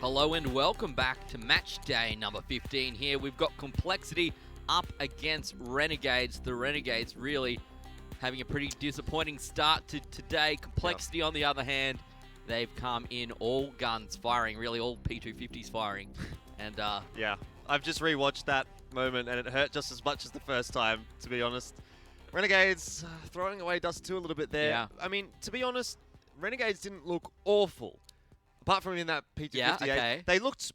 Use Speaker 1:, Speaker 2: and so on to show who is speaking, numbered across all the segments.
Speaker 1: Hello and welcome back to Matchday number 15 here. We've got compLexity up against Renegades. The Renegades really having a pretty disappointing start to today. compLexity, on the other hand, they've come in all guns firing, really all P250s firing. And
Speaker 2: yeah, I've just rewatched that moment and it hurt just as much as the first time, to be honest. Renegades throwing away Dust 2 a little bit there.
Speaker 1: Yeah.
Speaker 2: I mean, to be honest, Renegades didn't look awful. Apart from in that P258,
Speaker 1: Yeah, okay.
Speaker 2: they looked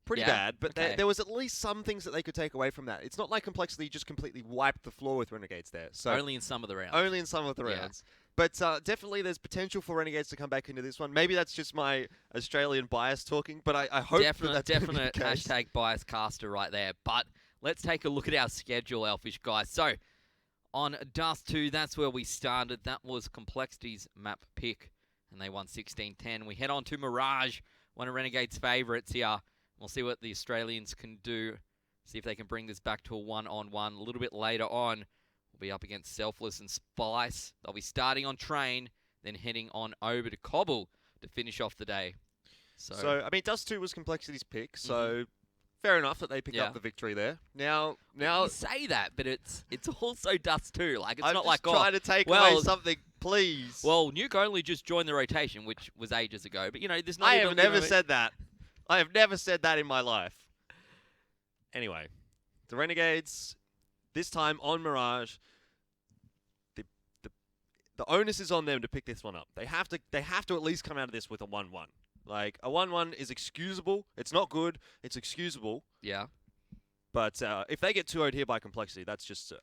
Speaker 2: pretty bad, but
Speaker 1: okay.
Speaker 2: there was at least some things that they could take away from that. It's not like compLexity just completely wiped the floor with Renegades there. So
Speaker 1: only in some of the rounds.
Speaker 2: Only in some of the rounds. But definitely there's potential for Renegades to come back into this one. Maybe that's just my Australian bias talking, but I hope that's
Speaker 1: definite
Speaker 2: the case.
Speaker 1: hashtag bias caster right there. But let's take a look at our schedule, Elfish guys. So on Dust 2, that's where we started. That was compLexity's map pick, and they won 16-10. We head on to Mirage, one of Renegades' favourites here. We'll see what the Australians can do, see if they can bring this back to a one-on-one. A little bit later on, we'll be up against Selfless and Spice. They'll be starting on Train, then heading on over to Cobble to finish off the day.
Speaker 2: So I mean, Dust 2 was compLexity's pick, so fair enough that they pick up the victory there. Now
Speaker 1: you say that, but it's also Dust 2. Like, it's
Speaker 2: I'm
Speaker 1: not
Speaker 2: just
Speaker 1: like,
Speaker 2: trying to take away something, please.
Speaker 1: Well, Nuke only just joined the rotation, which was ages ago. But, you know, there's not
Speaker 2: I have never said that. I have never said that in my life. Anyway, the Renegades, this time on Mirage, the onus is on them to pick this one up. They have to at least come out of this with a 1-1. Like, a 1-1 is excusable. It's not good. It's excusable.
Speaker 1: Yeah.
Speaker 2: But if they get 2-0'd here by compLexity, that's just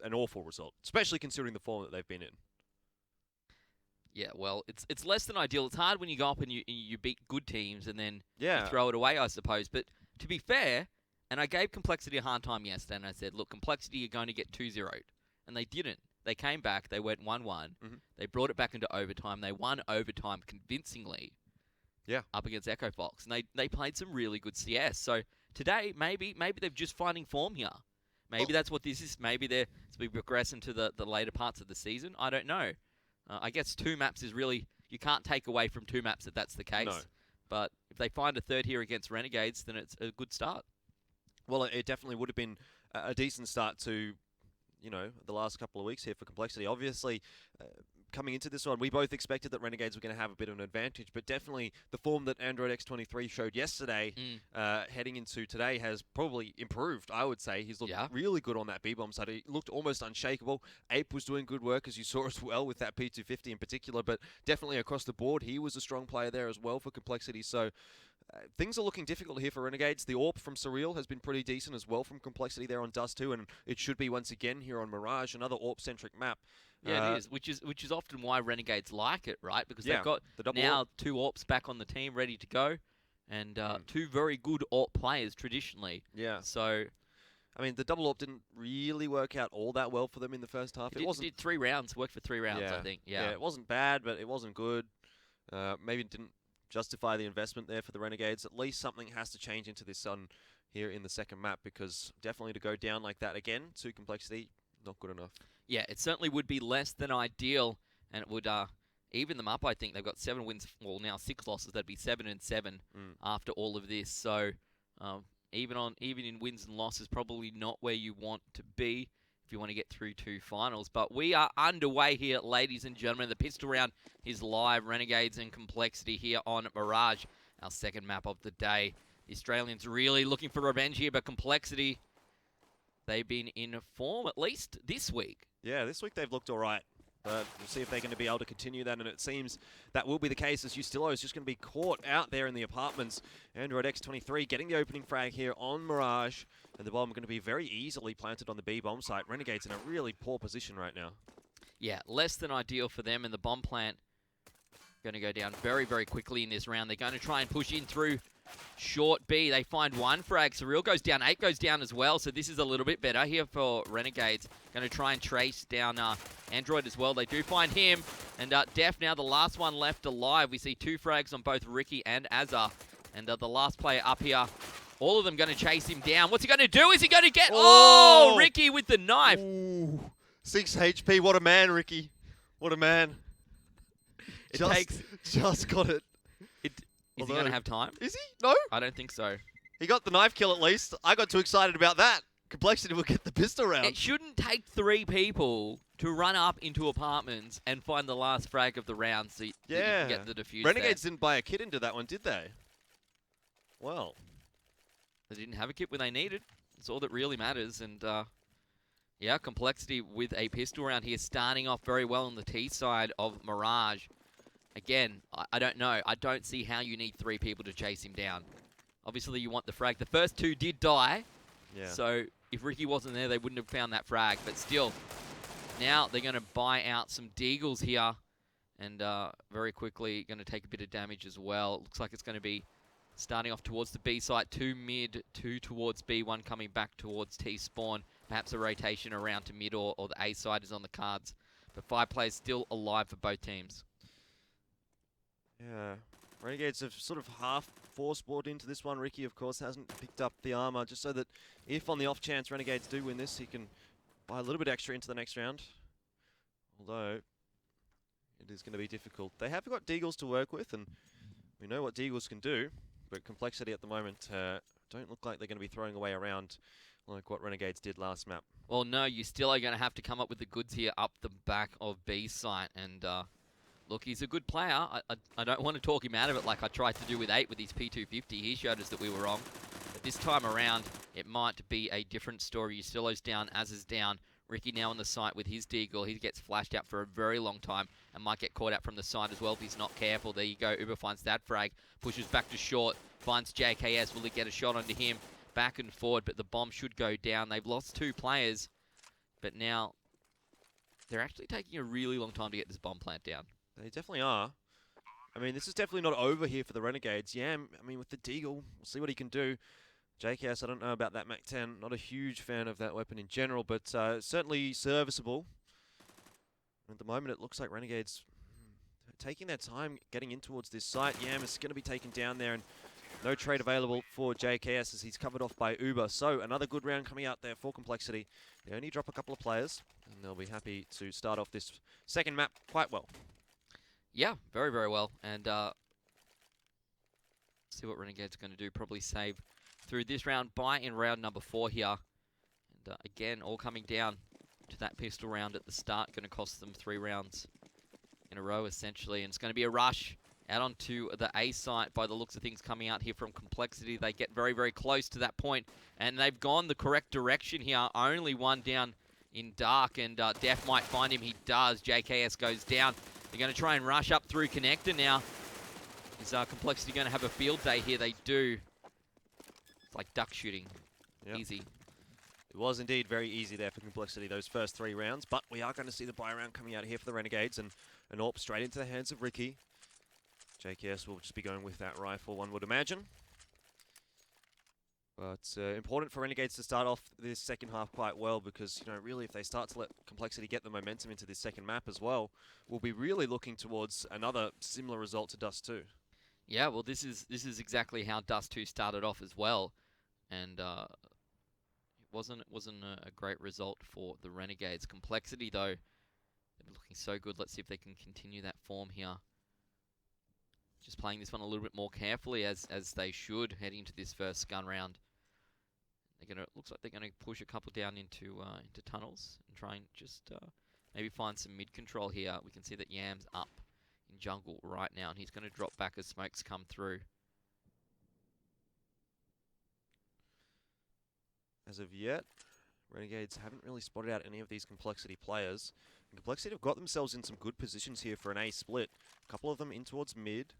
Speaker 2: an awful result, especially considering the form that they've been in.
Speaker 1: Yeah, well, it's less than ideal. It's hard when you go up and you beat good teams and then you
Speaker 2: Yeah.
Speaker 1: throw it away, I suppose. But to be fair, and I gave compLexity a hard time yesterday, and I said, look, compLexity, you're going to get 2-0'd. And they didn't. They came back. They went 1-1. They brought it back into overtime. They won overtime convincingly.
Speaker 2: Yeah.
Speaker 1: Up against Echo Fox. And they played some really good CS. So today, maybe they're just finding form here. Maybe that's what this is. Maybe they're progressing to the later parts of the season. I don't know. I guess 2 maps is really, you can't take away from 2 maps that that's the case.
Speaker 2: No.
Speaker 1: But if they find a third here against Renegades, then it's a good start.
Speaker 2: Well, it definitely would have been a decent start to, you know, the last couple of weeks here for compLexity. Obviously, coming into this one, we both expected that Renegades were going to have a bit of an advantage, but definitely the form that Android X23 showed yesterday, heading into today, has probably improved, I would say. He's looked really good on that B-bomb side. He looked almost unshakable. Ape was doing good work, as you saw as well, with that P250 in particular, but definitely across the board, he was a strong player there as well for compLexity. So things are looking difficult here for Renegades. The AWP from Surreal has been pretty decent as well from compLexity there on Dust 2, and it should be once again here on Mirage, another AWP-centric map.
Speaker 1: Yeah, it is, which is often why Renegades like it, right? Because they've got now 2 AWPs back on the team, ready to go, and 2 very good AWP players traditionally.
Speaker 2: Yeah.
Speaker 1: So,
Speaker 2: I mean, the double AWP didn't really work out all that well for them in the first half.
Speaker 1: It did 3 rounds, worked for 3 rounds, I think. Yeah,
Speaker 2: it wasn't bad, but it wasn't good. Maybe it didn't justify the investment there for the Renegades. At least something has to change into this sun here in the second map, because definitely to go down like that again to compLexity, not good enough.
Speaker 1: Yeah, it certainly would be less than ideal, and it would even them up, I think. They've got 7 wins, well, now 6 losses. That'd be 7-7 after all of this. So even in wins and losses, probably not where you want to be if you want to get through to finals. But we are underway here, ladies and gentlemen. The pistol round is live. Renegades and compLexity here on Mirage, our second map of the day. The Australians really looking for revenge here, but compLexity, they've been in form, at least this week.
Speaker 2: Yeah, this week they've looked all right. But we'll see if they're going to be able to continue that, and it seems that will be the case, as Ustillo is just going to be caught out there in the apartments. Android X23 getting the opening frag here on Mirage, and the bomb going to be very easily planted on the B-bomb site. Renegades in a really poor position right now.
Speaker 1: Yeah, less than ideal for them, and the bomb plant going to go down very, very quickly in this round. They're going to try and push in through short B. They find 1 frag. Surreal goes down. Ape goes down as well. So this is a little bit better here for Renegades. Going to try and trace down Android as well. They do find him. And Def now the last one left alive. We see 2 frags on both Ricky and Azar. And the last player up here, all of them going to chase him down. What's he going to do? Is he going to get... Oh, Ricky with the knife.
Speaker 2: Ooh. 6 HP. What a man, Ricky. What a man.
Speaker 1: Just got it. Is he going to have time?
Speaker 2: Is he? No?
Speaker 1: I don't think so.
Speaker 2: He got the knife kill at least. I got too excited about that. compLexity will get the pistol round.
Speaker 1: It shouldn't take 3 people to run up into apartments and find the last frag of the round so that you can get the defuse
Speaker 2: Renegades
Speaker 1: there.
Speaker 2: didn't buy a kit into that one, did they? Well.
Speaker 1: They didn't have a kit when they needed. That's all that really matters. And, yeah, compLexity with a pistol round here, starting off very well on the T side of Mirage. Again, I don't know. I don't see how you need 3 people to chase him down. Obviously, you want the frag. The first 2 did die.
Speaker 2: Yeah.
Speaker 1: So if Ricky wasn't there, they wouldn't have found that frag. But still, now they're going to buy out some Deagles here. And very quickly going to take a bit of damage as well. It looks like it's going to be starting off towards the B site, 2 mid, 2 towards B, 1 coming back towards T spawn. Perhaps a rotation around to mid or the A side is on the cards. But 5 players still alive for both teams.
Speaker 2: Yeah. Renegades have sort of half force-boarded into this one. Ricky, of course, hasn't picked up the armor, just so that if on the off chance Renegades do win this, he can buy a little bit extra into the next round. Although, it is going to be difficult. They have got Deagles to work with, and we know what Deagles can do, but compLexity at the moment don't look like they're going to be throwing away around like what Renegades did last map.
Speaker 1: Well, no, you still are going to have to come up with the goods here up the back of B site, and look, he's a good player. I don't want to talk him out of it like I tried to do with 8 with his P250. He showed us that we were wrong. But this time around, it might be a different story. Ustilo's down, Az is down. Ricky now on the site with his Deagle. He gets flashed out for a very long time and might get caught out from the side as well if he's not careful. There you go. Uber finds that frag, pushes back to short, finds JKS. Will he get a shot onto him? Back and forward, but the bomb should go down. They've lost 2 players, but now they're actually taking a really long time to get this bomb plant down.
Speaker 2: They definitely are. I mean, this is definitely not over here for the Renegades. Yam, I mean, with the Deagle, we'll see what he can do. JKS, I don't know about that Mac-10. Not a huge fan of that weapon in general, but certainly serviceable. At the moment, it looks like Renegades taking their time getting in towards this site. Yam is going to be taken down there, and no trade available for JKS as he's covered off by Uber. So another good round coming out there for compLexity. They only drop a couple of players, and they'll be happy to start off this second map quite well.
Speaker 1: Yeah, very, very well. And see what Renegade's going to do. Probably save through this round, buy in round number 4 here. And again, all coming down to that pistol round at the start. Going to cost them 3 rounds in a row, essentially. And it's going to be a rush out onto the A site by the looks of things coming out here from compLexity. They get very, very close to that point, and they've gone the correct direction here. Only one down in dark, and Def might find him. He does. JKS goes down. They're going to try and rush up through connector now. Is compLexity going to have a field day here? They do. It's like duck shooting. Yep. Easy.
Speaker 2: It was indeed very easy there for compLexity, those first 3 rounds, but we are going to see the buy round coming out here for the Renegades, and an AWP straight into the hands of Ricky. JKS will just be going with that rifle, one would imagine. But important for Renegades to start off this second half quite well, because, you know, really if they start to let compLexity get the momentum into this second map as well, we'll be really looking towards another similar result to Dust 2.
Speaker 1: Yeah, well, this is exactly how Dust 2 started off as well, and it wasn't a great result for the Renegades. compLexity though, they've been looking so good. Let's see if they can continue that form here. Just playing this one a little bit more carefully as they should heading into this first gun round. Looks like they're gonna push a couple down into tunnels and try and just maybe find some mid control here. We can see that Yam's up in jungle right now, and he's gonna drop back as smokes come through.
Speaker 2: As of yet, Renegades haven't really spotted out any of these compLexity players. And compLexity have got themselves in some good positions here for an A split. A couple of them in towards mid.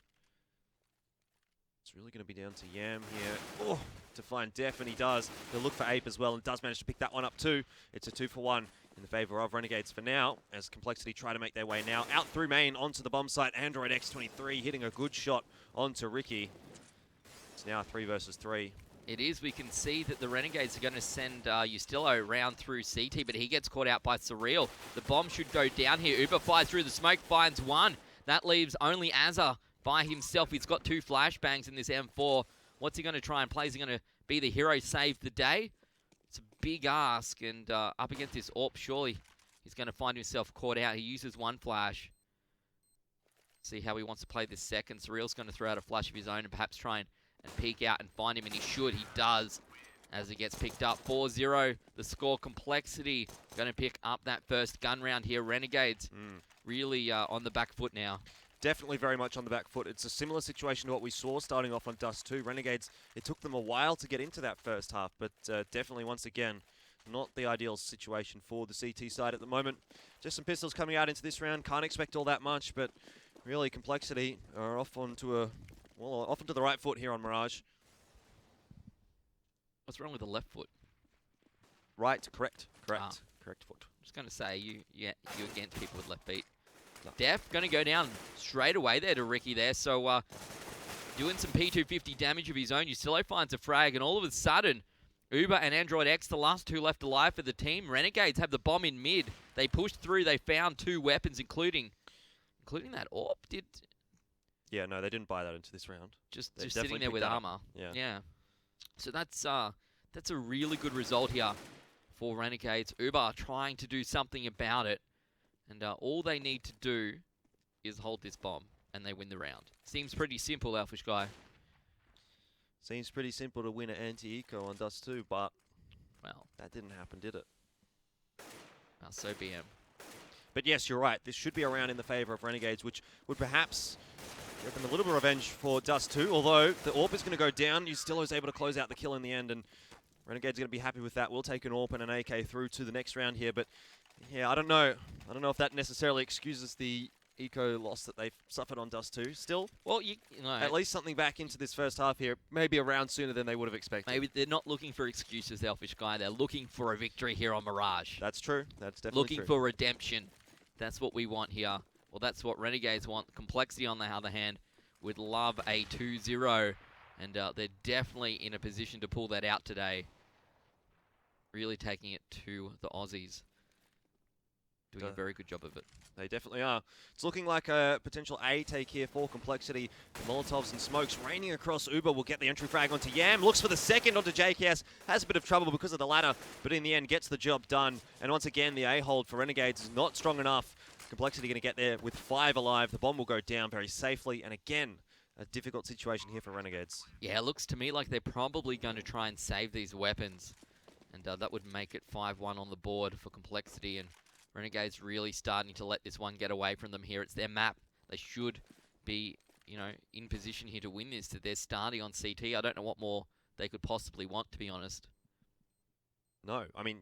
Speaker 2: It's really going to be down to Yam here to find Def, and he does. He'll look for Ape as well, and does manage to pick that one up too. It's a 2-for-1 in the favor of Renegades for now, as compLexity try to make their way now out through main onto the bomb site. Android X23 hitting a good shot onto Ricky. It's now 3 versus 3.
Speaker 1: It is. We can see that the Renegades are going to send Ustilo round through CT, but he gets caught out by Surreal. The bomb should go down here. Uber fires through the smoke, finds one. That leaves only Azza by himself. He's got 2 flashbangs in this M4. What's he going to try and play? Is he going to be the hero, save the day? It's a big ask, and up against this AWP, surely he's going to find himself caught out. He uses 1 flash. See how he wants to play this second. Surreal's going to throw out a flash of his own and perhaps try and peek out and find him, and he should. He does, as he gets picked up. 4-0, the score. compLexity going to pick up that first gun round here. Renegades really on the back foot now.
Speaker 2: Definitely very much on the back foot. It's a similar situation to what we saw starting off on Dust 2. Renegades, it took them a while to get into that first half, but definitely, once again, not the ideal situation for the CT side at the moment. Just some pistols coming out into this round. Can't expect all that much, but really, compLexity are off onto the right foot here on Mirage.
Speaker 1: What's wrong with the left foot?
Speaker 2: Right, correct foot.
Speaker 1: I'm just going to say, you're against people with left feet. No. Def going to go down straight away there to Ricky there. So doing some P250 damage of his own. Ustillo finds a frag, and all of a sudden, Uber and Android X, the last two left alive for the team. Renegades have the bomb in mid. They pushed through. They found two weapons, including that AWP.
Speaker 2: Yeah, no, they didn't buy that into this round.
Speaker 1: Just sitting there with armor. Yeah. So that's a really good result here for Renegades. Uber trying to do something about it. And all they need to do is hold this bomb, and they win the round. Seems pretty simple, Alphish Guy.
Speaker 2: Seems pretty simple to win an anti-eco on Dust 2, but
Speaker 1: well,
Speaker 2: that didn't happen, did it?
Speaker 1: Well, so BM.
Speaker 2: But yes, you're right. This should be a round in the favor of Renegades, which would perhaps give them a little bit of revenge for Dust 2, although the AWP is going to go down. Ustillo is able to close out the kill in the end, and Renegades are going to be happy with that. We'll take an AWP and an AK through to the next round here, but yeah, I don't know. I don't know if that necessarily excuses the eco loss that they've suffered on Dust 2. Still,
Speaker 1: well, you know,
Speaker 2: at least something back into this first half here. Maybe a round sooner than they would have expected.
Speaker 1: Maybe they're not looking for excuses, Alphish Guy. They're looking for a victory here on Mirage.
Speaker 2: That's true. That's definitely
Speaker 1: looking for redemption. That's what we want here. Well, that's what Renegades want. compLexity, on the other hand, would love a 2-0. And they're definitely in a position to pull that out today. Really taking it to the Aussies. Doing a very good job of it.
Speaker 2: They definitely are. It's looking like a potential A take here for compLexity. The Molotovs and smokes raining across. Uber will get the entry frag onto Yam. Looks for the second onto JKS. Has a bit of trouble because of the ladder, but in the end gets the job done. And once again, the A hold for Renegades is not strong enough. compLexity going to get there with 5 alive. The bomb will go down very safely. And again, a difficult situation here for Renegades.
Speaker 1: Yeah, it looks to me like they're probably going to try and save these weapons. And that would make it 5-1 on the board for compLexity. And Renegades really starting to let this one get away from them here. It's their map. They should be, in position here to win this. They're starting on CT. I don't know what more they could possibly want, to be honest.
Speaker 2: No, I mean,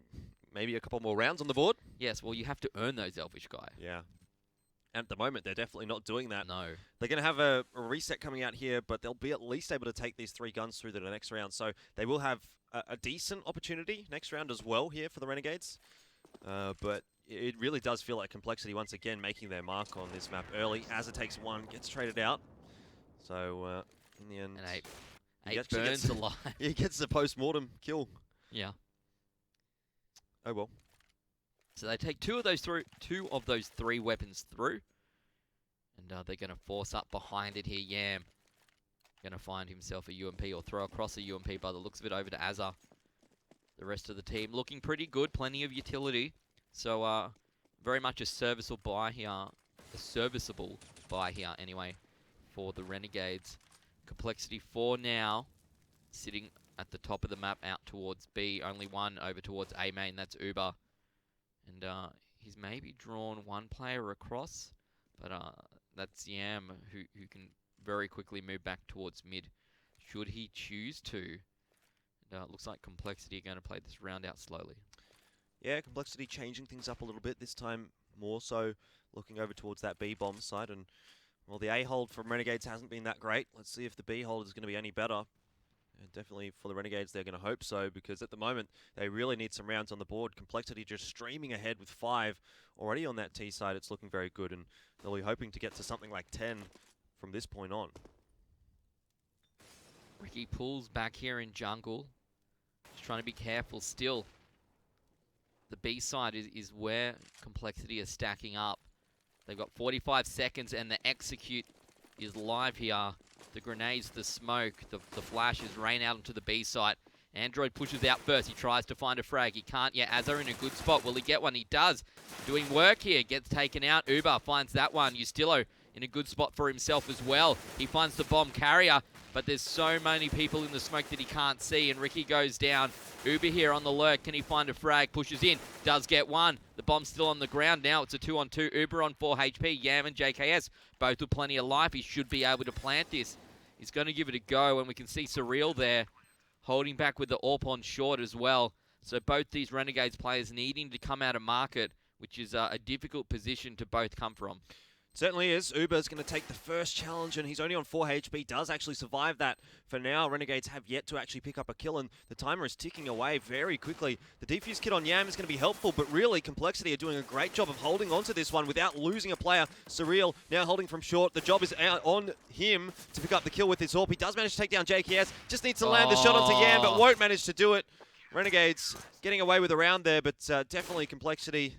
Speaker 2: maybe a couple more rounds on the board?
Speaker 1: Yes, well, you have to earn those, Elfish Guy.
Speaker 2: Yeah. And at the moment, they're definitely not doing that.
Speaker 1: No.
Speaker 2: They're going to have a reset coming out here, but they'll be at least able to take these 3 guns through to the next round. So they will have a decent opportunity next round as well here for the Renegades. But it really does feel like compLexity once again making their mark on this map early. As it takes 1, gets traded out. So in the end,
Speaker 1: and 8 burns alive.
Speaker 2: He gets the post-mortem kill.
Speaker 1: Yeah.
Speaker 2: Oh well.
Speaker 1: So they take 2 of those 3 weapons through, and they're going to force up behind it here. Yam going to find himself a UMP or throw across a UMP by the looks of it over to Azza. The rest of the team looking pretty good, plenty of utility. So very much a serviceable buy here, anyway, for the Renegades. compLexity 4 now, sitting at the top of the map out towards B. Only one over towards A main, that's Uber. And he's maybe drawn 1 player across, but that's Yam, who can very quickly move back towards mid, should he choose to. And looks like compLexity are going to play this round out slowly.
Speaker 2: Yeah, compLexity changing things up a little bit, this time more so looking over towards that B bomb side. And, well, the A hold from Renegades hasn't been that great. Let's see if the B hold is going to be any better. And definitely for the Renegades, they're going to hope so, because at the moment, they really need some rounds on the board. compLexity just streaming ahead with 5 already on that T side. It's looking very good, and they'll be hoping to get to something like 10 from this point on.
Speaker 1: Ricky pulls back here in jungle. Just trying to be careful still. The B side is where compLexity is stacking up. They've got 45 seconds, and the execute is live here. The grenades, the smoke, the flashes rain out onto the B site. Android pushes out first. He tries to find a frag. He can't yet. Azza in a good spot. Will he get one? He does. Doing work here. Gets taken out. Uber finds that one. Ustillo in a good spot for himself as well. He finds the bomb carrier, but there's so many people in the smoke that he can't see, and Ricky goes down. Uber here on the lurk. Can he find a frag? Pushes in. Does get one. The bomb's still on the ground now. It's a 2-on-2. Uber on 4 HP. Yam and JKS both with plenty of life. He should be able to plant this. He's going to give it a go, and we can see Surreal there holding back with the AWP on short as well. So both these Renegades players needing to come out of market, which is a difficult position to both come from.
Speaker 2: Certainly is. Uber's going to take the first challenge, and he's only on 4 HP. Does actually survive that for now. Renegades have yet to actually pick up a kill, and the timer is ticking away very quickly. The defuse kit on Yam is going to be helpful, but really, compLexity are doing a great job of holding onto this one without losing a player. Surreal now holding from short. The job is out on him to pick up the kill with his AWP. He does manage to take down JKS. Just needs to land the shot onto Yam, but won't manage to do it. Renegades getting away with a round there, but definitely compLexity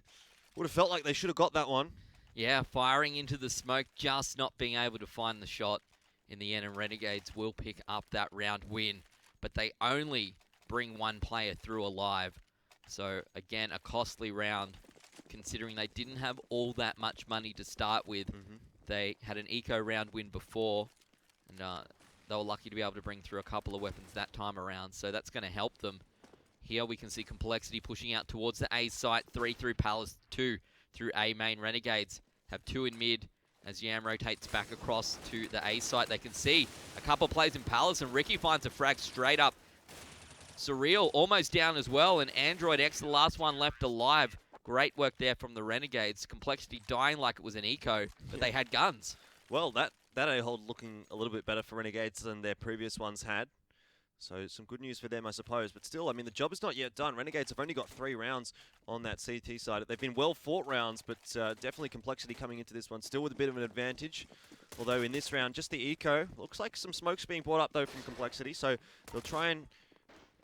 Speaker 2: would have felt like they should have got that one.
Speaker 1: Yeah, firing into the smoke, just not being able to find the shot in the end, and Renegades will pick up that round win. But they only bring one player through alive. So, again, a costly round, considering they didn't have all that much money to start with. They had an eco round win before, and they were lucky to be able to bring through a couple of weapons that time around. So that's going to help them. Here we can see compLexity pushing out towards the A site, 3 through Palace, 2 through A main. Renegades have 2 in mid as Yam rotates back across to the A site. They can see a couple plays in Palace, and Ricky finds a frag straight up. Surreal almost down as well, and Android X, the last one left alive. Great work there from the Renegades. compLexity dying like it was an eco, but they had guns.
Speaker 2: Well, that A-hold looking a little bit better for Renegades than their previous ones had. So some good news for them, I suppose. But still, I mean, the job is not yet done. Renegades have only got 3 rounds on that CT side. They've been well-fought rounds, but definitely compLexity coming into this one still with a bit of an advantage. Although in this round, just the eco. Looks like some smoke's being brought up, though, from compLexity. So they'll try and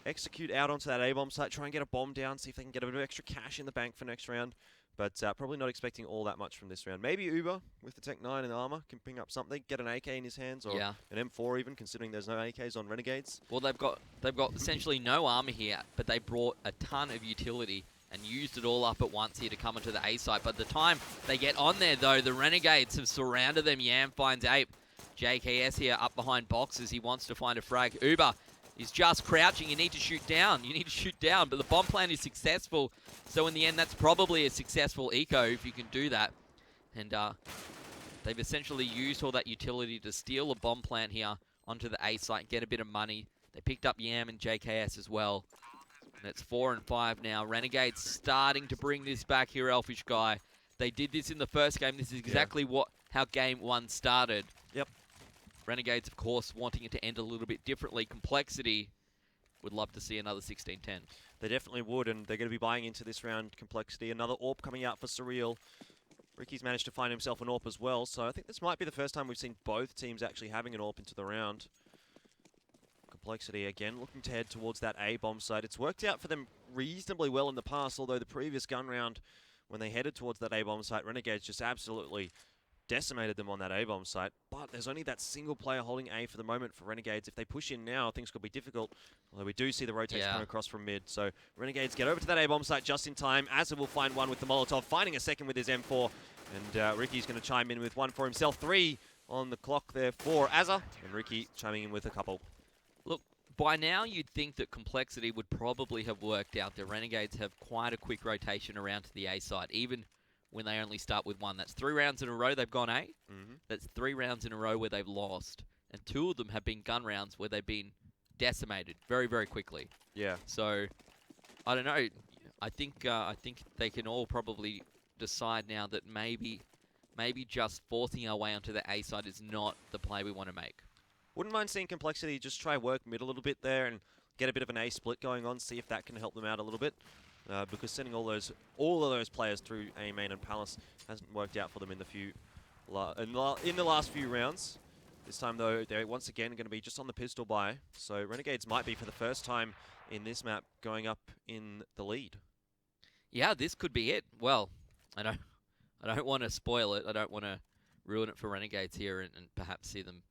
Speaker 2: execute out onto that A-bomb site, try and get a bomb down, see if they can get a bit of extra cash in the bank for next round. But probably not expecting all that much from this round. Maybe Uber with the Tech 9 and armor can ping up something, get an AK in his hands, or an M4 even, considering there's no AKs on Renegades.
Speaker 1: Well, they've got essentially no armor here, but they brought a ton of utility and used it all up at once here to come onto the A site. By the time they get on there, though, the Renegades have surrounded them. Yam finds Ape. JKS here up behind boxes. He wants to find a frag. Uber is just crouching. You need to shoot down. You need to shoot down. But the bomb plan is successful. So in the end, that's probably a successful eco if you can do that. And they've essentially used all that utility to steal a bomb plant here onto the A site and get a bit of money. They picked up Yam and JKS as well. And it's 4 and 5 now. Renegades starting to bring this back here, Elfish Guy. They did this in the first game. This is exactly how game 1 started.
Speaker 2: Yep.
Speaker 1: Renegades, of course, wanting it to end a little bit differently. compLexity would love to see another 16-10.
Speaker 2: They definitely would, and they're going to be buying into this round. compLexity, another AWP coming out for Surreal. Ricky's managed to find himself an AWP as well, so I think this might be the first time we've seen both teams actually having an AWP into the round. compLexity, again, looking to head towards that A-bomb site. It's worked out for them reasonably well in the past, although the previous gun round, when they headed towards that A-bomb site, Renegades just absolutely decimated them on that A-bomb site. But there's only that single player holding A for the moment for Renegades. If they push in now, things could be difficult. Although we do see the rotation come across from mid. So Renegades get over to that A-bomb site just in time. Azza will find one with the Molotov, finding a second with his M4. And Ricky's going to chime in with one for himself. 3 on the clock there for Azza. And Ricky chiming in with a couple.
Speaker 1: Look, by now you'd think that compLexity would probably have worked out. The Renegades have quite a quick rotation around to the A side, even when they only start with 1. That's 3 rounds in a row they've gone A. That's 3 rounds in a row where they've lost. And 2 of them have been gun rounds where they've been decimated very, very quickly.
Speaker 2: Yeah.
Speaker 1: So, I don't know. I think they can all probably decide now that maybe just forcing our way onto the A side is not the play we want to make.
Speaker 2: Wouldn't mind seeing compLexity just try work mid a little bit there and get a bit of an A split going on, see if that can help them out a little bit. Because sending all of those players through A main and Palace hasn't worked out for them in the last few rounds. This time though, they're once again going to be just on the pistol buy. So Renegades might be for the first time in this map going up in the lead.
Speaker 1: Yeah, this could be it. Well, I don't want to spoil it. I don't want to ruin it for Renegades here and perhaps see them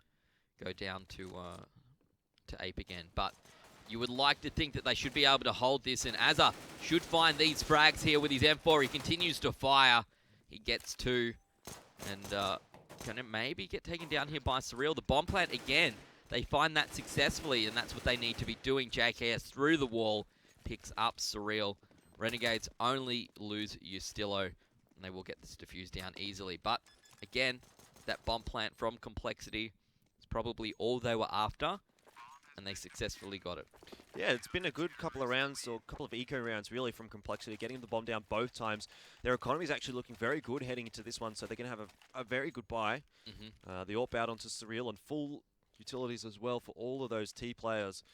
Speaker 1: go down to Ape again. But you would like to think that they should be able to hold this, and Azza should find these frags here with his M4. He continues to fire. He gets 2, and Gonna maybe get taken down here by Surreal. The bomb plant again. They find that successfully, and that's what they need to be doing. JKS through the wall picks up Surreal. Renegades only lose Ustillo, and they will get this defused down easily. But again, that bomb plant from compLexity is probably all they were after, and they successfully got it.
Speaker 2: Yeah, it's been a good couple of rounds, or a couple of eco rounds, really, from compLexity, getting the bomb down both times. Their economy is actually looking very good heading into this one, so they're going to have a very good buy. The AWP out onto Surreal and full utilities as well for all of those T players.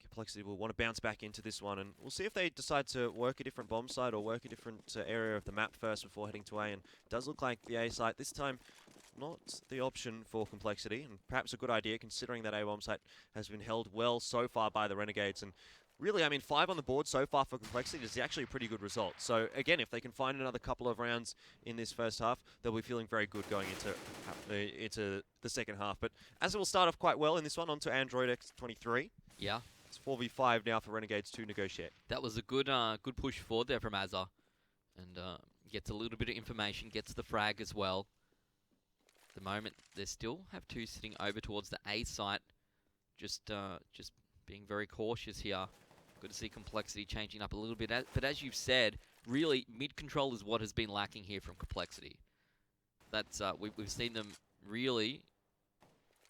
Speaker 2: compLexity will want to bounce back into this one, and we'll see if they decide to work a different bomb site or work a different area of the map first before heading to A. And it does look like the A site this time not the option for compLexity, and perhaps a good idea considering that A bomb site has been held well so far by the Renegades. And really, I mean, 5 on the board so far for compLexity is actually a pretty good result. So again, if they can find another couple of rounds in this first half, they'll be feeling very good going into the second half. But as it will start off quite well in this one, onto Android X23.
Speaker 1: Yeah.
Speaker 2: It's 4v5 now for Renegades to negotiate.
Speaker 1: That was a good good push forward there from Azza. And gets a little bit of information, gets the frag as well. At the moment, they still have 2 sitting over towards the A site. Just being very cautious here. Good to see compLexity changing up a little bit. But as you've said, really, mid-control is what has been lacking here from compLexity. That's we've seen them really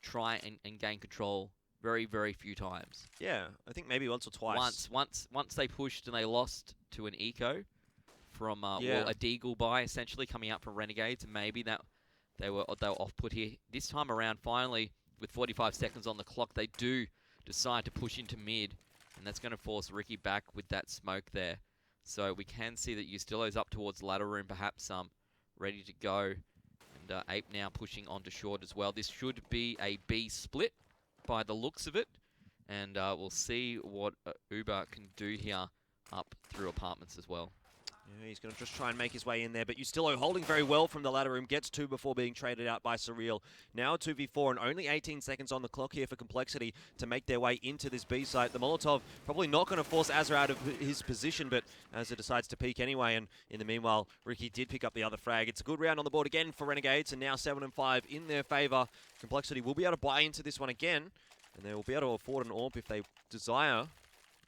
Speaker 1: try and gain control very, very few times.
Speaker 2: Yeah, I think maybe once or twice.
Speaker 1: Once they pushed and they lost to an eco from well, a deagle buy essentially coming out from Renegades, and maybe that they were off put here. This time around, finally, with 45 seconds on the clock, they do decide to push into mid, and that's going to force Ricky back with that smoke there. So we can see that Ustillo's up towards the ladder room, perhaps ready to go. And Ape now pushing onto short as well. This should be a B split by the looks of it, and we'll see what Uber can do here up through apartments as well.
Speaker 2: Yeah, he's going to just try and make his way in there, but Ustillo holding very well from the ladder room, gets 2 before being traded out by Surreal. Now 2v4 and only 18 seconds on the clock here for compLexity to make their way into this B site. The Molotov probably not going to force Azza out of his position, but Azza decides to peek anyway, and in the meanwhile, Ricky did pick up the other frag. It's a good round on the board again for Renegades, and now 7 and 5 in their favour. compLexity will be able to buy into this one again, and they will be able to afford an AWP if they desire.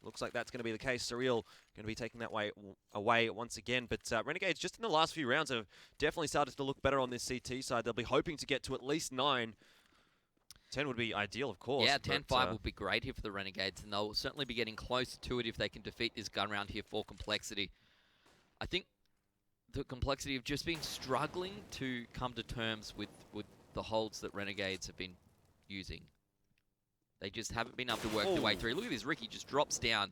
Speaker 2: Looks like that's going to be the case. Surreal going to be taking that way away once again. But Renegades, just in the last few rounds, have definitely started to look better on this CT side. They'll be hoping to get to at least 9. 10 would be ideal, of course.
Speaker 1: Yeah, 10-5 will be great here for the Renegades, and they'll certainly be getting closer to it if they can defeat this gun round here for compLexity. I think the compLexity have just been struggling to come to terms with the holds that Renegades have been using. They just haven't been able to work their way through. Look at this, Ricky just drops down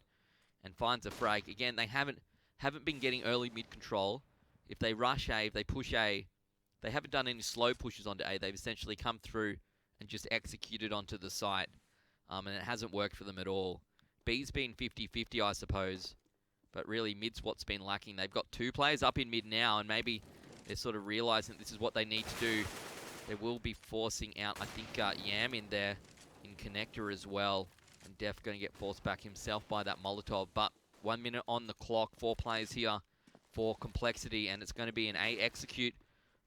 Speaker 1: and finds a frag. Again, they haven't been getting early mid-control. If they rush A, if they push A, they haven't done any slow pushes onto A. They've essentially come through and just executed onto the site. And it hasn't worked for them at all. B's been 50-50, I suppose. But really, mid's what's been lacking. They've got 2 players up in mid now, and maybe they're sort of realizing that this is what they need to do. They will be forcing out, I think, Yam in there. In connector as well, and Def going to get forced back himself by that Molotov. But 1 minute on the clock, 4 players here for compLexity, and it's going to be an A execute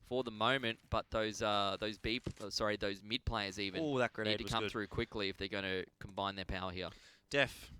Speaker 1: for the moment. But those mid players even need to come through quickly if they're going to combine their power here.
Speaker 2: Def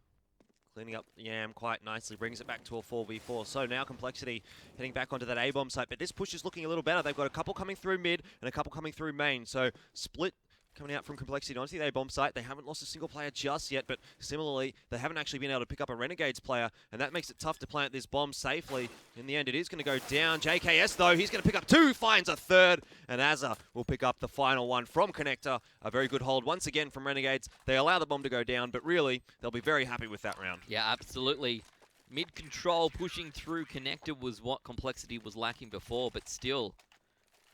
Speaker 2: cleaning up Yam quite nicely, brings it back to a 4v4. So now compLexity heading back onto that A-bomb site, but this push is looking a little better. They've got a couple coming through mid and a couple coming through main. So split coming out from compLexity onto the A-bomb site. They haven't lost a single player just yet, but similarly, they haven't actually been able to pick up a Renegades player, and that makes it tough to plant this bomb safely. In the end, it is going to go down. JKS, though, he's going to pick up 2, finds a 3rd, and Azza will pick up the final one from connector. A very good hold once again from Renegades. They allow the bomb to go down, but really, they'll be very happy with that round.
Speaker 1: Yeah, absolutely. Mid-control pushing through connector was what compLexity was lacking before, but still,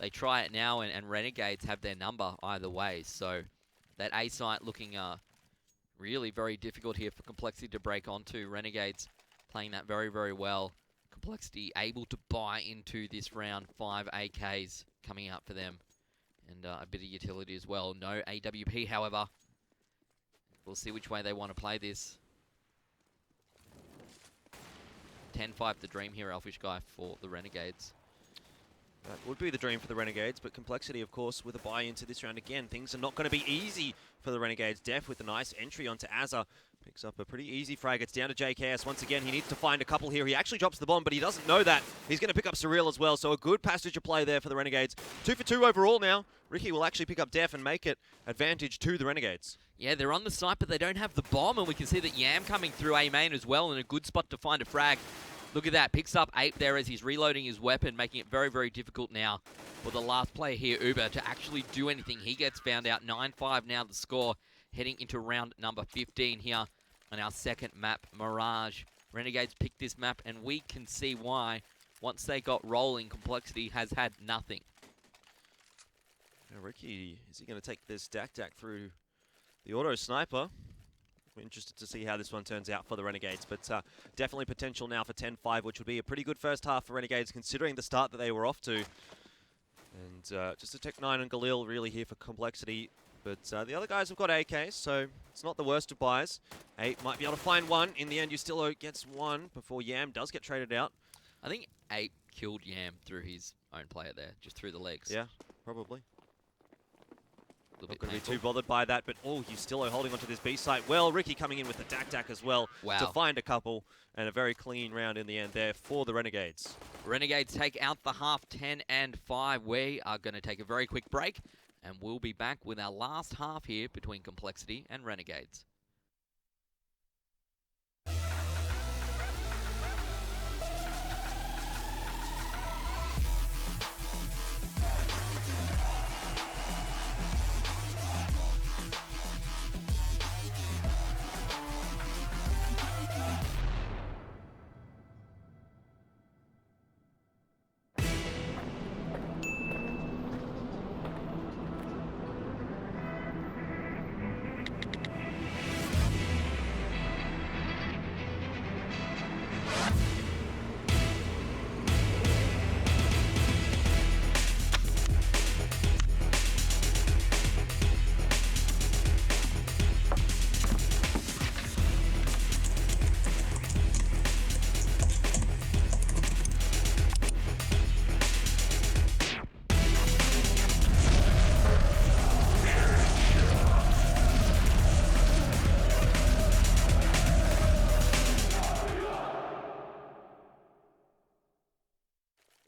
Speaker 1: they try it now, and Renegades have their number either way. So that A site looking really very difficult here for compLexity to break onto. Renegades playing that very, very well. compLexity able to buy into this round. 5 AKs coming out for them, and a bit of utility as well. No AWP, however. We'll see which way they want to play this. 10-5 the dream here, Elfish Guy, for the Renegades.
Speaker 2: That would be the dream for the Renegades, but compLexity, of course, with a buy into this round again. Things are not going to be easy for the Renegades. Def with a nice entry onto Azza. Picks up a pretty easy frag. It's down to JKS. Once again, he needs to find a couple here. He actually drops the bomb, but he doesn't know that. He's going to pick up Surreal as well, so a good passage of play there for the Renegades. 2 for 2 overall now. Ricky will actually pick up Def and make it advantage to the Renegades.
Speaker 1: Yeah, they're on the site, but they don't have the bomb, and we can see that Yam coming through A main as well in a good spot to find a frag. Look at that, picks up Ape there as he's reloading his weapon, making it very, very difficult now for the last player here, Uber, to actually do anything. He gets found out. 9-5 now the score, heading into round number 15 here on our second map, Mirage. Renegades picked this map, and we can see why. Once they got rolling, compLexity has had nothing.
Speaker 2: Now, Ricky, is he going to take this Dak through the auto sniper? We're interested to see how this one turns out for the Renegades, but definitely potential now for 10-5, which would be a pretty good first half for Renegades, considering the start that they were off to. And just a Tech 9 and Galil really here for compLexity, but the other guys have got AKs, so it's not the worst of buys. 8 might be able to find one. In the end, Ustillo gets one before Yam does get traded out.
Speaker 1: I think 8 killed Yam through his own player there, just through the legs.
Speaker 2: Yeah, probably.
Speaker 1: Not
Speaker 2: going to be too bothered by that, but Ustillo holding onto this B site. Well, Ricky coming in with the Dak as well to find a couple, and a very clean round in the end there for the Renegades.
Speaker 1: Renegades take out the half 10-5. We are going to take a very quick break, and we'll be back with our last half here between compLexity and Renegades.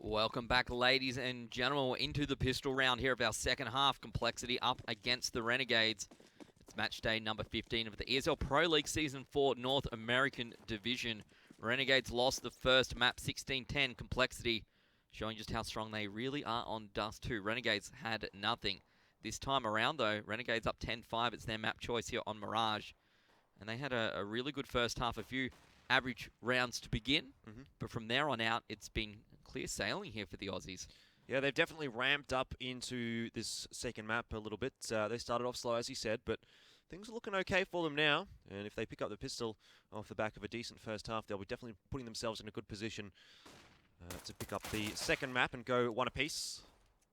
Speaker 1: Welcome back, ladies and gentlemen. We're into the pistol round here of our second half. compLexity up against the Renegades. It's match day number 15 of the ESL Pro League Season 4 North American Division. Renegades lost the first map 16-10. compLexity showing just how strong they really are on Dust 2. Renegades had nothing. This time around, though, Renegades up 10-5. It's their map choice here on Mirage. And they had a really good first half. A few average rounds to begin. But from there on out, it's been clear sailing here for the Aussies.
Speaker 2: Yeah, they've definitely ramped up into this second map a little bit. They started off slow, as you said, but things are looking okay for them now. And if they pick up the pistol off the back of a decent first half, they'll be definitely putting themselves in a good position to pick up the second map and go one apiece.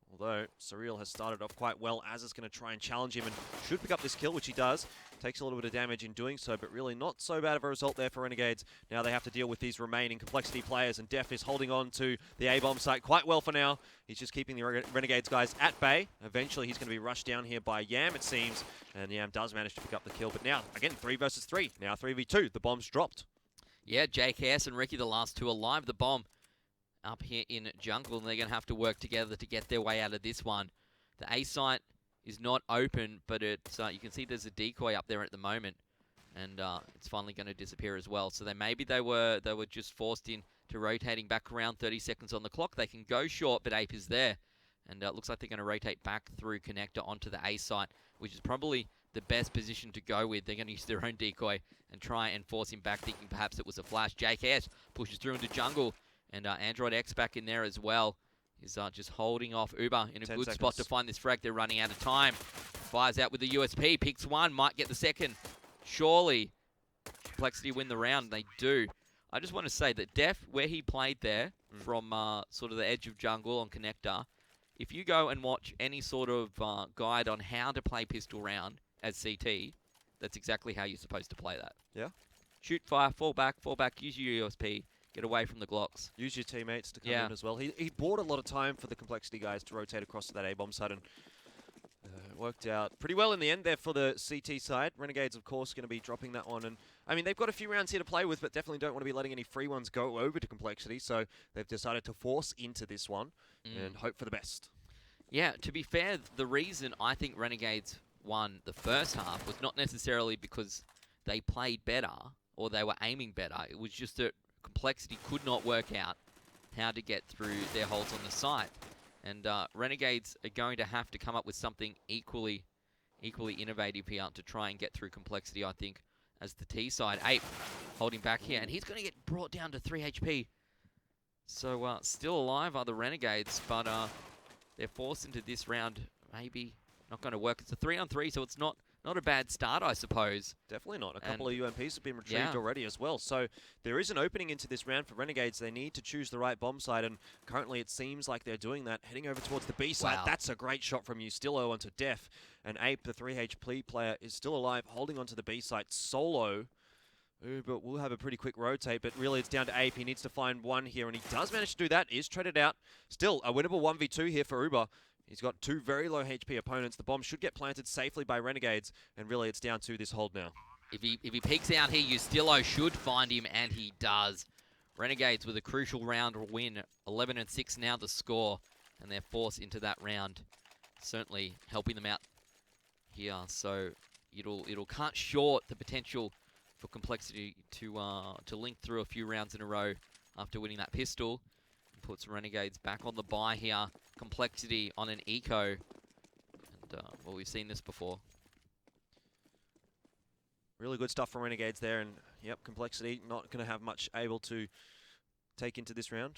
Speaker 2: Although Surreal has started off quite well. Az is going to try and challenge him and should pick up this kill, which he does. Takes a little bit of damage in doing so, but really not so bad of a result there for Renegades. Now they have to deal with these remaining compLexity players, and Def is holding on to the A-bomb site quite well for now. He's just keeping the Renegades guys at bay. Eventually he's going to be rushed down here by Yam, it seems, and Yam does manage to pick up the kill. But now, again, 3 versus 3. Now 3v2. The bomb's dropped.
Speaker 1: Yeah, JKS and Ricky, the last two alive. The bomb up here in jungle, and they're going to have to work together to get their way out of this one. The A site is not open, but it's you can see there's a decoy up there at the moment, and it's finally going to disappear as well. So maybe they were just forced into rotating back around. 30 seconds on the clock. They can go short, but Ape is there, and it looks like they're going to rotate back through connector onto the A site, which is probably the best position to go with. They're going to use their own decoy and try and force him back, thinking perhaps it was a flash. JKS pushes through into jungle. And Android X back in there as well. He's just holding off Uber in a good spot to find this frag. They're running out of time. Fires out with the USP. Picks one. Might get the second. Surely compLexity win the round. They do. I just want to say that Def, where he played there from sort of the edge of jungle on connector, if you go and watch any sort of guide on how to play pistol round as CT, that's exactly how you're supposed to play that.
Speaker 2: Yeah.
Speaker 1: Shoot, fire, fall back, use your USP. Get away from the Glocks.
Speaker 2: Use your teammates to come in as well. He bought a lot of time for the complexity guys to rotate across to that A-bomb side, and worked out pretty well in the end there for the CT side. Renegades, of course, going to be dropping that one. And I mean, they've got a few rounds here to play with, but definitely don't want to be letting any free ones go over to complexity. So they've decided to force into this one and hope for the best.
Speaker 1: Yeah, to be fair, the reason I think Renegades won the first half was not necessarily because they played better or they were aiming better. It was just that complexity could not work out how to get through their holds on the site. And Renegades are going to have to come up with something equally innovative here to try and get through complexity, I think, as the T side. Ape holding back here, and he's going to get brought down to 3 HP. So still alive are the Renegades, but they're forced into this round. Maybe not going to work. It's a 3-on-3, so it's not a bad start, I suppose.
Speaker 2: Definitely not. A couple of UMPs have been retrieved already as well. So there is an opening into this round for Renegades. They need to choose the right bomb side, and currently it seems like they're doing that. Heading over towards the B side.
Speaker 1: Wow.
Speaker 2: That's a great shot from Ustillo onto Def. And Ape, the 3 HP player, is still alive, holding onto the B side solo. But we'll have a pretty quick rotate, but really it's down to Ape. He needs to find one here, and he does manage to do that. Is traded out. Still a winnable 1v2 here for Uber. He's got 2 very low HP opponents. The bomb should get planted safely by Renegades, and really it's down to this hold now.
Speaker 1: If he peeks out here, Ustillo should find him, and he does. Renegades with a crucial round win. 11-6 now the score, and they're forced into that round. Certainly helping them out here, so it'll cut short the potential for complexity to link through a few rounds in a row after winning that pistol. Puts Renegades back on the bye here. Complexity on an eco. And, well, we've seen this before.
Speaker 2: Really good stuff from Renegades there. And, yep, complexity not going to have much able to take into this round.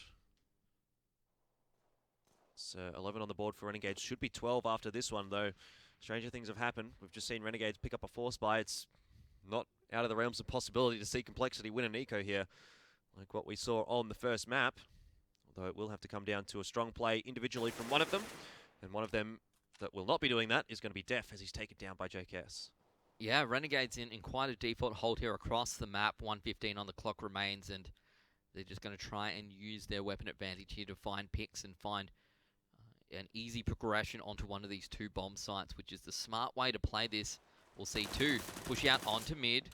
Speaker 2: So 11 on the board for Renegades. Should be 12 after this one, though. Stranger things have happened. We've just seen Renegades pick up a force buy. It's not out of the realms of possibility to see complexity win an eco here, like what we saw on the first map. Although it will have to come down to a strong play individually from one of them. And one of them that will not be doing that is going to be Def, as he's taken down by JKS.
Speaker 1: Yeah, Renegades in quite a default hold here across the map. 1:15 on the clock remains, and they're just going to try and use their weapon advantage here to find picks and find an easy progression onto one of these 2 bomb sites, which is the smart way to play this. We'll see 2 push out onto mid.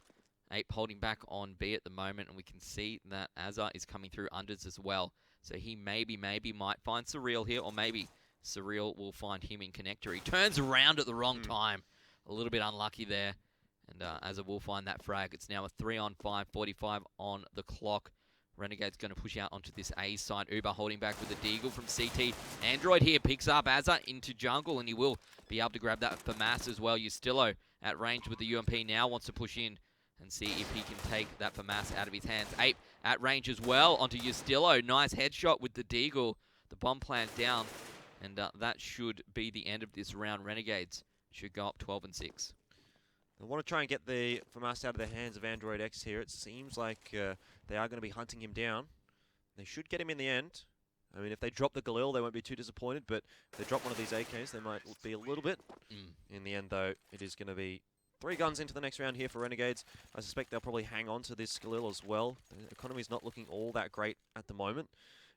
Speaker 1: Ape holding back on B at the moment, and we can see that Azza is coming through unders as well. So he maybe might find Surreal here, or maybe Surreal will find him in connector. He turns around at the wrong time. A little bit unlucky there. And Azza will find that frag. It's now a 3-on-5, 45 on the clock. Renegade's going to push out onto this A side. Uber holding back with the Deagle from CT. Android here picks up Azza into jungle, and he will be able to grab that for Mass as well. Ustillo at range with the UMP now, wants to push in and see if he can take that for Mass out of his hands. Ape at range as well onto Ustillo. Nice headshot with the Deagle. The bomb plant down, and that should be the end of this round. Renegades should go up 12-6.
Speaker 2: I want to try and get the FAMAS out of the hands of Android X here. It seems like they are going to be hunting him down. They should get him in the end. I mean, if they drop the Galil, they won't be too disappointed, but if they drop one of these AKs, they might be a little bit. In the end, though, it is going to be 3 guns into the next round here for Renegades. I suspect they'll probably hang on to this Galil as well. The economy's not looking all that great at the moment,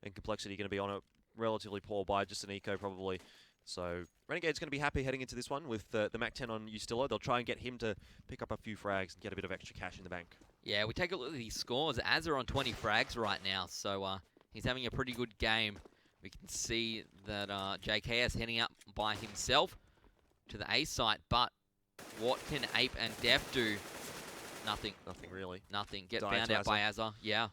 Speaker 2: and complexity going to be on a relatively poor buy, just an eco probably. So Renegade's going to be happy heading into this one with the Mac 10 on Ustillo. They'll try and get him to pick up a few frags and get a bit of extra cash in the bank. Yeah,
Speaker 1: we take a look at these scores. Azza on 20 frags right now, so he's having a pretty good game. We can see that JKS heading up by himself to the A site, but what can Ape and Def do? Nothing.
Speaker 2: Nothing really.
Speaker 1: Nothing. Get found out by Azza. Yeah.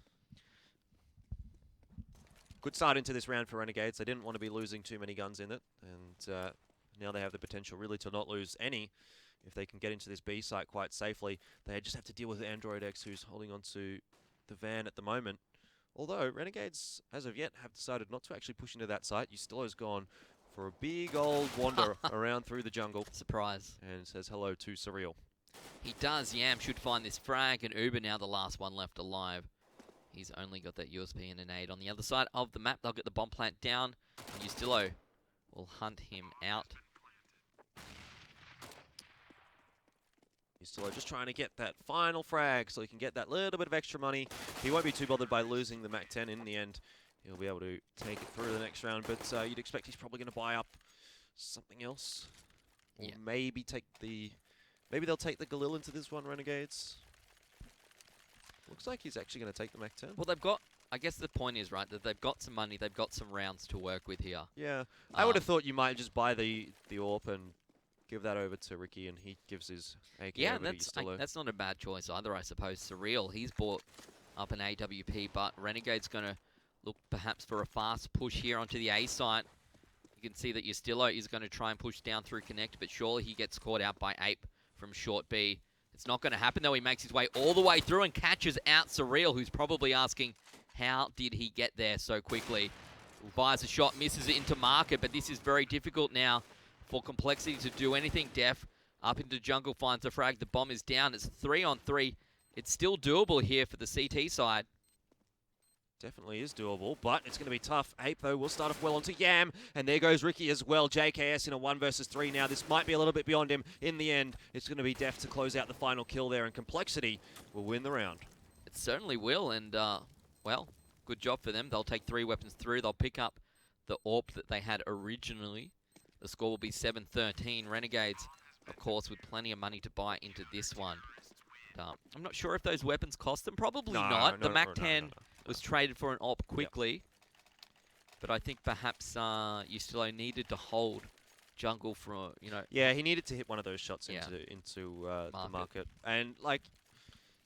Speaker 2: Good start into this round for Renegades. They didn't want to be losing too many guns in it, and now they have the potential really to not lose any if they can get into this B site quite safely. They just have to deal with Android X, who's holding on to the van at the moment. Although Renegades, as of yet, have decided not to actually push into that site. Ustillo's gone for a big old wander around through the jungle.
Speaker 1: Surprise.
Speaker 2: And says hello to Surreal.
Speaker 1: He does. Yam should find this frag, and Uber now the last one left alive. He's only got that USP and a nade. On the other side of the map, they'll get the bomb plant down. And Ustillo will hunt him out.
Speaker 2: He's still just trying to get that final frag so he can get that little bit of extra money. He won't be too bothered by losing the Mac 10 in the end. He'll be able to take it through the next round, but you'd expect he's probably going to buy up something else. Or maybe take the... Maybe they'll take the Galil into this one, Renegades. Looks like he's actually going to take the Mac 10.
Speaker 1: Well, they've got... I guess the point is, right, that they've got some money, they've got some rounds to work with here.
Speaker 2: Yeah. I would have thought you might just buy the AWP and give that over to Ricky, and he gives his AK over to Yustillo.
Speaker 1: That's not a bad choice either, I suppose. Surreal, he's bought up an AWP, but Renegade's going to look perhaps for a fast push here onto the A site. You can see that Yustillo is going to try and push down through Connect, but surely he gets caught out by Ape from short B. It's not going to happen, though. He makes his way all the way through and catches out Surreal, who's probably asking, how did he get there so quickly? Fires a shot, misses it into market, but this is very difficult now for compLexity to do anything. Def up into jungle, finds the frag. The bomb is down. It's 3-on-3. It's still doable here for the CT side.
Speaker 2: Definitely is doable, but it's going to be tough. Ape, though, will start off well onto Yam, and there goes Ricky as well. JKS in a 1 versus 3 now. This might be a little bit beyond him. In the end, it's going to be Def to close out the final kill there, and compLexity will win the round.
Speaker 1: It certainly will, and, well, good job for them. They'll take 3 weapons through. They'll pick up the AWP that they had originally. The score will be 7-13. Renegades, of course, with plenty of money to buy into this one. I'm not sure if those weapons cost them. Probably not. The Mac 10 was traded for an AWP quickly. But I think perhaps Yustillo needed to hold jungle for, you know...
Speaker 2: Yeah, he needed to hit one of those shots into the market. And, like,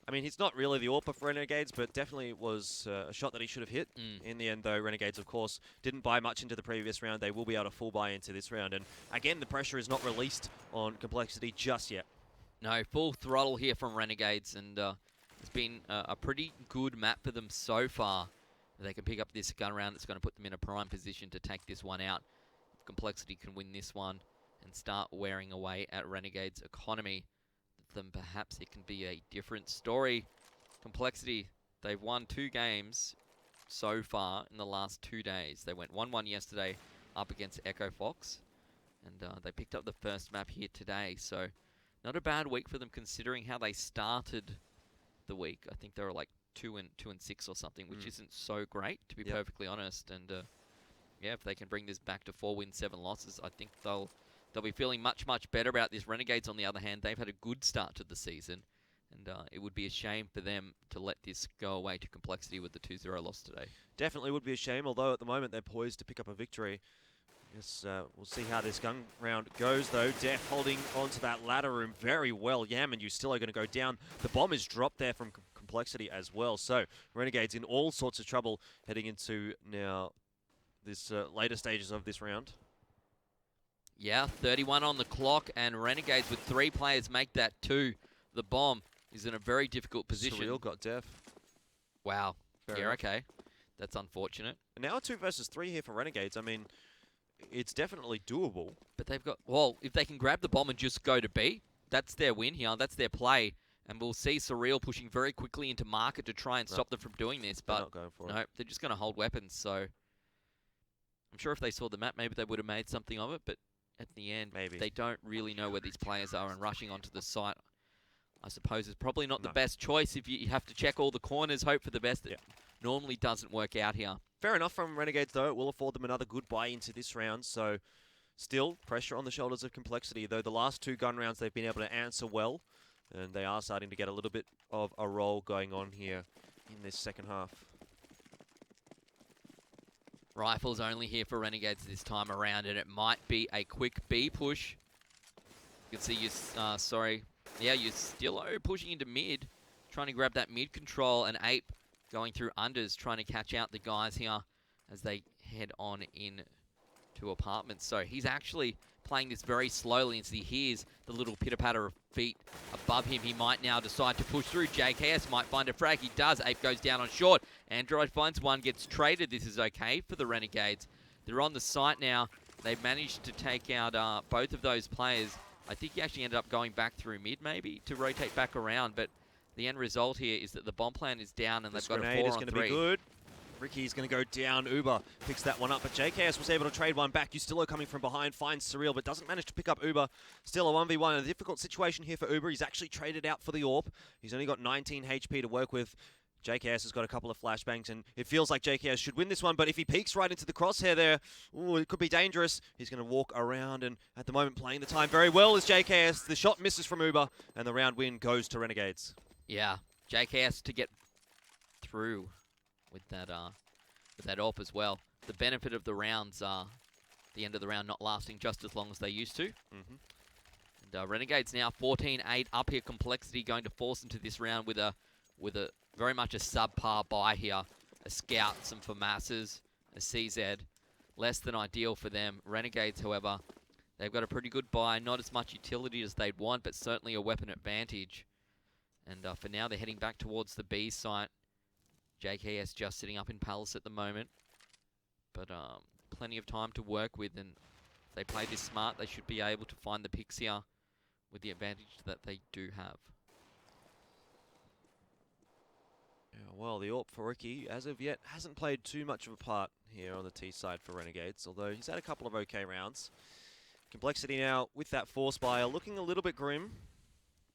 Speaker 2: I mean, he's not really the AWP for Renegades, but definitely it was a shot that he should have hit. In the end, though, Renegades, of course, didn't buy much into the previous round. They will be able to full buy into this round. And, again, the pressure is not released on compLexity just yet.
Speaker 1: No, full throttle here from Renegades, and it's been a pretty good map for them so far. They can pick up this gun round. It's going to put them in a prime position to take this one out. If compLexity can win this one and start wearing away at Renegades' economy, then perhaps it can be a different story. compLexity, they've won 2 games so far in the last 2 days. They went 1-1 yesterday up against Echo Fox, and they picked up the first map here today. So not a bad week for them considering how they started the week. I think they were like 2-6 or something, which isn't so great, to be perfectly honest. And yeah, if they can bring this back to 4 wins, 7 losses, I think they'll be feeling much, much better about this. Renegades, on the other hand, they've had a good start to the season, and it would be a shame for them to let this go away to compLexity with the 2-0 loss today. Definitely
Speaker 2: would be a shame, although at the moment they're poised to pick up a victory. Yes, we'll see how this gun round goes, though. Def holding onto that ladder room very well. Yam and Yustillo are going to go down. The bomb is dropped there from compLexity as well. So Renegades in all sorts of trouble heading into now this later stages of this round.
Speaker 1: Yeah, 31 on the clock, and Renegades with 3 players make that 2. The bomb is in a very difficult position.
Speaker 2: Surreal got Def.
Speaker 1: Wow.
Speaker 2: Fair
Speaker 1: yeah,
Speaker 2: enough.
Speaker 1: okay. That's unfortunate.
Speaker 2: And now a 2 versus 3 here for Renegades. I mean, it's definitely doable.
Speaker 1: But they've got, well, if they can grab the bomb and just go to B, that's their win here. That's their play. And we'll see Surreal pushing very quickly into market to try and stop them from doing this. But
Speaker 2: not going for
Speaker 1: no, they're just going to hold weapons. So I'm sure if they saw the map, maybe they would have made something of it. But at the end, they don't really know where these players are, and rushing onto the site, I suppose, is probably not the best choice if you have to check all the corners, hope for the best. It normally doesn't work out here.
Speaker 2: Fair enough from Renegades, though. It will afford them another good buy into this round. So still pressure on the shoulders of compLexity, though the last 2 gun rounds they've been able to answer well, and they are starting to get a little bit of a roll going on here in this second half.
Speaker 1: Rifles only here for Renegades this time around, and it might be a quick B push. You can see Yustillo pushing into mid, trying to grab that mid control, and Ape going through unders, trying to catch out the guys here as they head on in to apartments. So he's actually playing this very slowly, and as he hears the little pitter-patter of feet above him, he might now decide to push through. JKS might find a frag. He does. Ape goes down on short. Android finds one, gets traded. This is okay for the Renegades. They're on the site now. They've managed to take out both of those players. I think he actually ended up going back through mid, maybe, to rotate back around. But the end result here is that the bomb plan is down, and they've got a 4-on-3.
Speaker 2: Is going to be good. Ricky's going to go down. Uber picks that one up, but JKS was able to trade one back. Ustillo coming from behind, finds Surreal, but doesn't manage to pick up Uber. Still a 1v1. A difficult situation here for Uber. He's actually traded out for the AWP. He's only got 19 HP to work with. JKS has got a couple of flashbangs, and it feels like JKS should win this one, but if he peeks right into the crosshair there, ooh, it could be dangerous. He's going to walk around, and at the moment playing the time very well is JKS. The shot misses from Uber, and the round win goes to Renegades.
Speaker 1: Yeah, JKS to get through with that AWP as well. The benefit of the rounds are the end of the round not lasting just as long as they used to. And Renegades now 14-8 up here. compLexity going to force into this round with a very much a subpar buy here. A Scout, some FAMASs, a CZ. Less than ideal for them. Renegades, however, they've got a pretty good buy. Not as much utility as they'd want, but certainly a weapon advantage. And for now, they're heading back towards the B site. JKS just sitting up in Palace at the moment. But plenty of time to work with, and if they play this smart, they should be able to find the picks here with the advantage that they do have.
Speaker 2: Yeah, well, the AWP for Ricky, as of yet, hasn't played too much of a part here on the T side for Renegades, although he's had a couple of okay rounds. compLexity now, with that force buy, looking a little bit grim,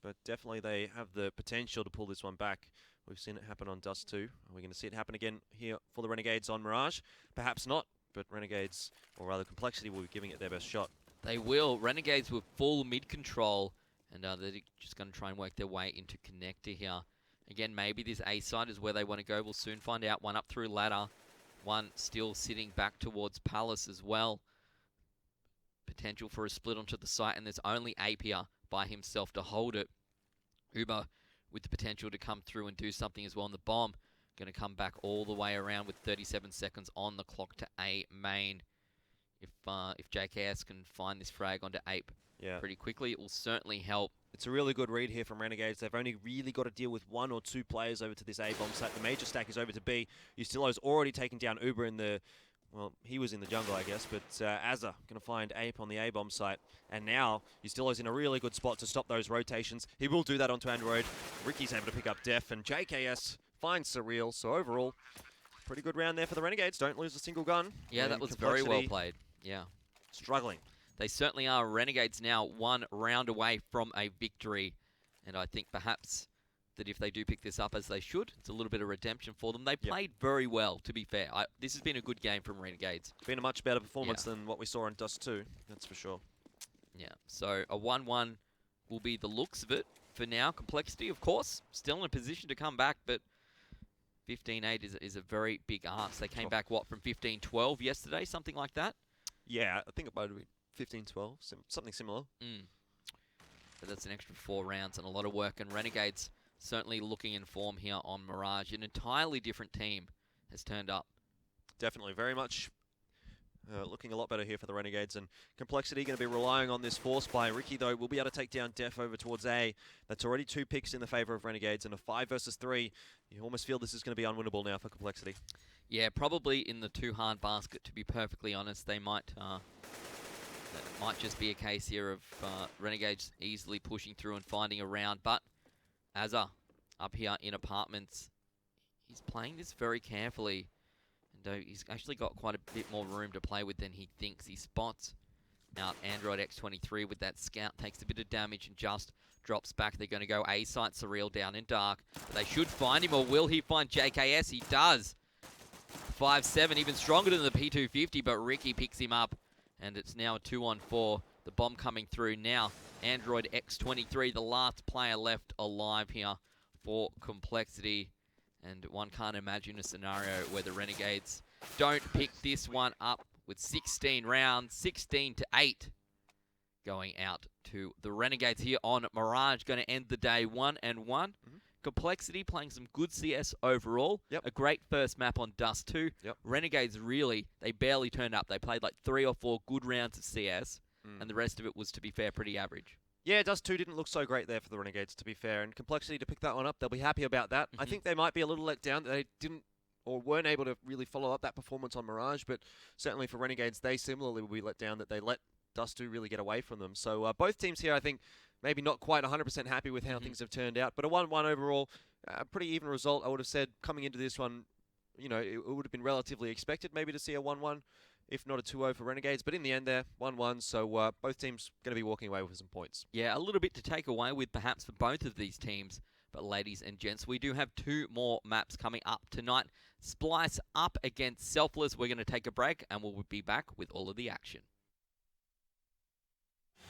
Speaker 2: but definitely they have the potential to pull this one back. We've seen it happen on Dust 2. Are we going to see it happen again here for the Renegades on Mirage? Perhaps not, but Renegades, or rather compLexity, will be giving it their best shot.
Speaker 1: They will. Renegades with full mid-control, and they're just going to try and work their way into connector here. Again, maybe this A side is where they want to go. We'll soon find out. One up through ladder. One still sitting back towards Palace as well. Potential for a split onto the site, and there's only Ape here by himself to hold it. Uber with the potential to come through and do something as well. And the bomb going to come back all the way around with 37 seconds on the clock to A main. If JKS can find this frag onto Ape pretty quickly, it will certainly help.
Speaker 2: It's a really good read here from Renegades. They've only really got to deal with one or two players over to this A-bomb site. The major stack is over to B. Ustillo's already taken down Uber in the... Well, he was in the jungle, I guess, but Azza going to find Ape on the A-bomb site. And now, Ustillo's in a really good spot to stop those rotations. He will do that onto Android. Ricky's able to pick up Def, and JKS finds Surreal. So overall, pretty good round there for the Renegades. Don't lose a single gun.
Speaker 1: Yeah,
Speaker 2: and
Speaker 1: that was very well played. Yeah.
Speaker 2: Struggling.
Speaker 1: They certainly are. Renegades now 1 round away from a victory. And I think perhaps that if they do pick this up as they should, it's a little bit of redemption for them. They played very well, to be fair. This has been a good game from Renegades.
Speaker 2: Been a much better performance than what we saw in Dust 2, that's for sure.
Speaker 1: Yeah, so a 1-1 will be the looks of it for now. compLexity, of course, still in a position to come back, but 15-8 is a very big ask. They came back, what, from 15-12 yesterday, something like that?
Speaker 2: Yeah, I think it might have been 15-12, something similar.
Speaker 1: But that's an extra 4 rounds and a lot of work. And Renegades certainly looking in form here on Mirage. An entirely different team has turned up.
Speaker 2: Definitely, very much looking a lot better here for the Renegades. And compLexity going to be relying on this force by Ricky, though. We'll be able to take down Def over towards A. That's already 2 picks in the favor of Renegades, and a 5 versus 3. You almost feel this is going to be unwinnable now for compLexity.
Speaker 1: Yeah, probably in the too hard basket, to be perfectly honest. They might... That might just be a case here of Renegades easily pushing through and finding a round. But Azza, up here in apartments, he's playing this very carefully. And he's actually got quite a bit more room to play with than he thinks. He spots out Android X23 with that Scout, takes a bit of damage and just drops back. They're going to go A-site Surreal down in dark. But they should find him, or will he find JKS? He does. 5-7, even stronger than the P250, but Ricky picks him up. And it's now a 2-on-4. The bomb coming through now. Android X23, the last player left alive here for compLexity. And one can't imagine a scenario where the Renegades don't pick this one up with 16 rounds, 16-8 going out to the Renegades here on Mirage. Going to end the day 1-1. compLexity playing some good CS overall. A great first map on Dust 2. Renegades really, they barely turned up. They played like 3 or 4 good rounds of CS, and the rest of it was, to be fair, pretty average.
Speaker 2: Yeah, Dust 2 didn't look so great there for the Renegades, to be fair, and compLexity to pick that one up, they'll be happy about that. I think they might be a little let down that they didn't or weren't able to really follow up that performance on Mirage, but certainly for Renegades, they similarly will be let down that they let Dust 2 really get away from them. So both teams here, I think, maybe not quite 100% happy with how things have turned out, but a 1-1 overall, a pretty even result. I would have said coming into this one, you know, it would have been relatively expected maybe to see a 1-1, if not a 2-0 for Renegades. But in the end there, 1-1, so both teams going to be walking away with some points.
Speaker 1: Yeah, a little bit to take away with perhaps for both of these teams. But ladies and gents, we do have 2 more maps coming up tonight. Splice up against Selfless. We're going to take a break and we'll be back with all of the action.